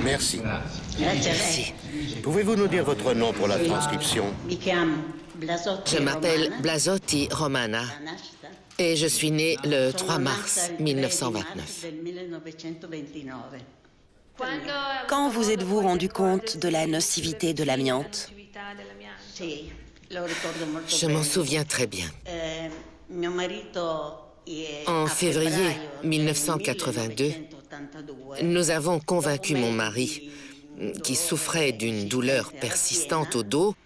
Merci. Merci. Pouvez-vous nous dire votre nom pour la transcription? Je m'appelle Blasotti Romana et je suis née le 3 mars 1929. Quand vous êtes-vous rendu compte de la nocivité de l'amiante? Je m'en souviens très bien. En février 1982, nous avons convaincu mon mari, qui souffrait d'une douleur persistante au dos,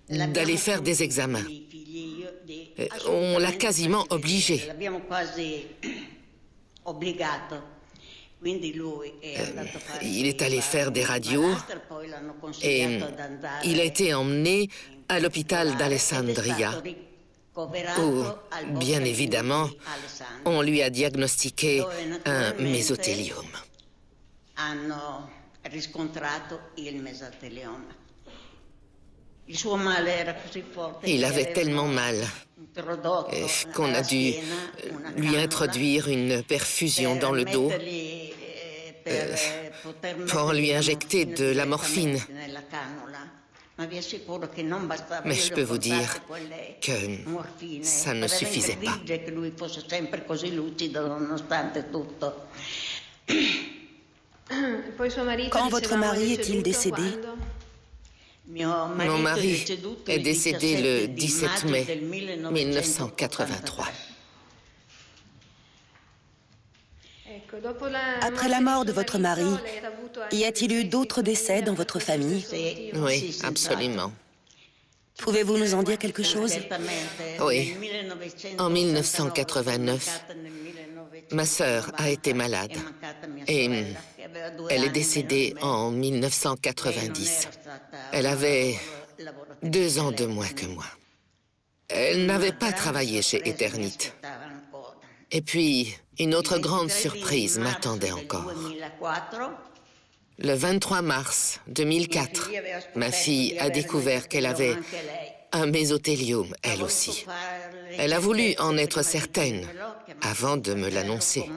d'aller faire des examens. On l'a quasiment obligé. Il est allé faire des radios et il a été emmené à l'hôpital d'Alessandria, où, bien évidemment, on lui a diagnostiqué un mésothéliome. Il avait tellement mal qu'on a dû lui introduire une perfusion dans le dos pour lui injecter de la morphine. Mais je peux vous dire que ça ne suffisait pas. Quand votre mari est-il décédé? Mon mari est décédé le 17 mai 1983. Après la mort de votre mari, y a-t-il eu d'autres décès dans votre famille? Oui, absolument. Pouvez-vous nous en dire quelque chose? Oui. En 1989, ma sœur a été malade et elle est décédée en 1990. Elle avait 2 ans de moins que moi. Elle n'avait pas travaillé chez Eternit. Et puis, une autre grande surprise m'attendait encore. Le 23 mars 2004, ma fille a découvert qu'elle avait un mésothéliome, elle aussi. Elle a voulu en être certaine avant de me l'annoncer.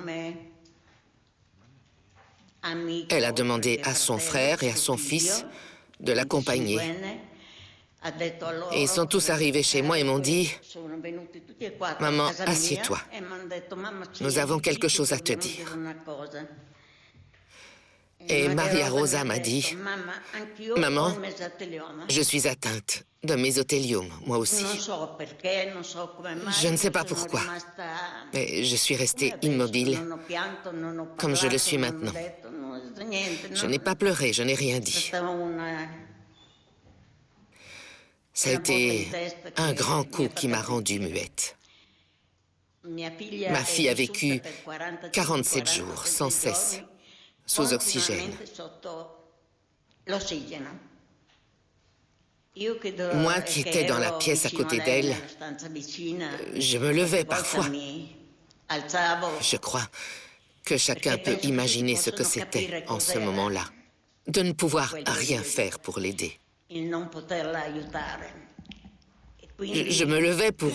Elle a demandé à son frère et à son fils de l'accompagner. Et ils sont tous arrivés chez moi et m'ont dit « Maman, assieds-toi. Nous avons quelque chose à te dire. » Et Maria Rosa m'a dit « Maman, je suis atteinte de mésothéliome, moi aussi. Je ne sais pas pourquoi, mais je suis restée immobile, comme je le suis maintenant. Je n'ai pas pleuré, je n'ai rien dit. Ça a été un grand coup qui m'a rendue muette. Ma fille a vécu 47 jours sans cesse, sous oxygène. Moi qui étais dans la pièce à côté d'elle, je me levais parfois. Je crois que chacun peut imaginer ce que c'était en ce moment-là, de ne pouvoir rien faire pour l'aider. Je me levais pour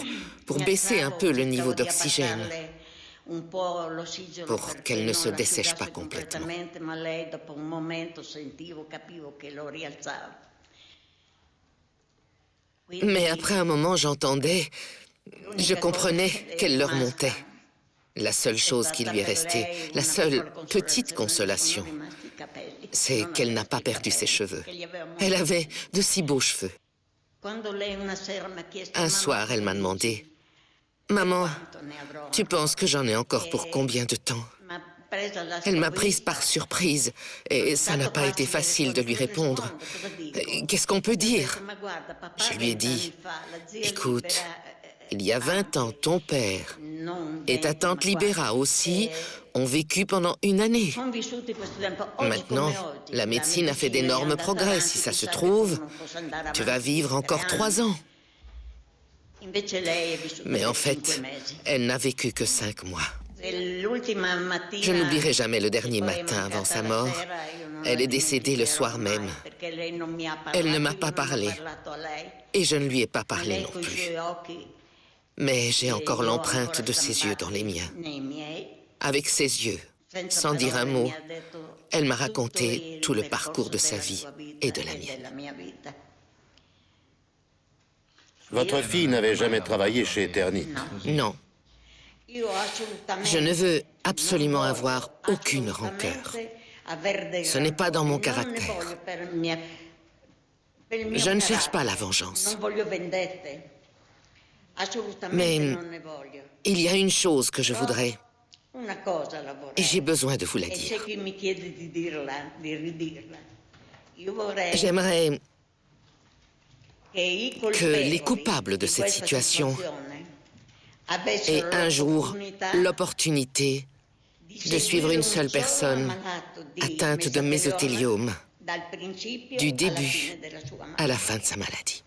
baisser un peu le niveau d'oxygène, pour qu'elle ne se dessèche pas complètement. Mais après un moment, j'entendais, je comprenais qu'elle leur montait. La seule chose qui lui est restée, la seule petite consolation, c'est qu'elle n'a pas perdu ses cheveux. Elle avait de si beaux cheveux. Un soir, elle m'a demandé « Maman, tu penses que j'en ai encore pour combien de temps ?» Elle m'a prise par surprise et ça n'a pas été facile de lui répondre. Qu'est-ce qu'on peut dire? Je lui ai dit « Écoute, il y a 20 ans, ton père et ta tante Libera aussi ont vécu pendant 1 année. Maintenant, la médecine a fait d'énormes progrès. Si ça se trouve, tu vas vivre encore 3 ans. » Mais en fait, elle n'a vécu que 5 mois. Je n'oublierai jamais le dernier matin avant sa mort. Elle est décédée le soir même. Elle ne m'a pas parlé et je ne lui ai pas parlé non plus. Mais j'ai encore l'empreinte de ses yeux dans les miens. Avec ses yeux, Sans dire un mot, elle m'a raconté tout le parcours de sa vie et de la mienne. Votre fille n'avait jamais travaillé chez Eternit. Non. Je ne veux absolument avoir aucune rancœur. Ce n'est pas dans mon caractère. Je ne cherche pas la vengeance. Mais il y a une chose que je voudrais, et j'ai besoin de vous la dire. J'aimerais que les coupables de cette situation aient un jour l'opportunité de suivre une seule personne atteinte de mésothéliome du début à la fin de sa maladie.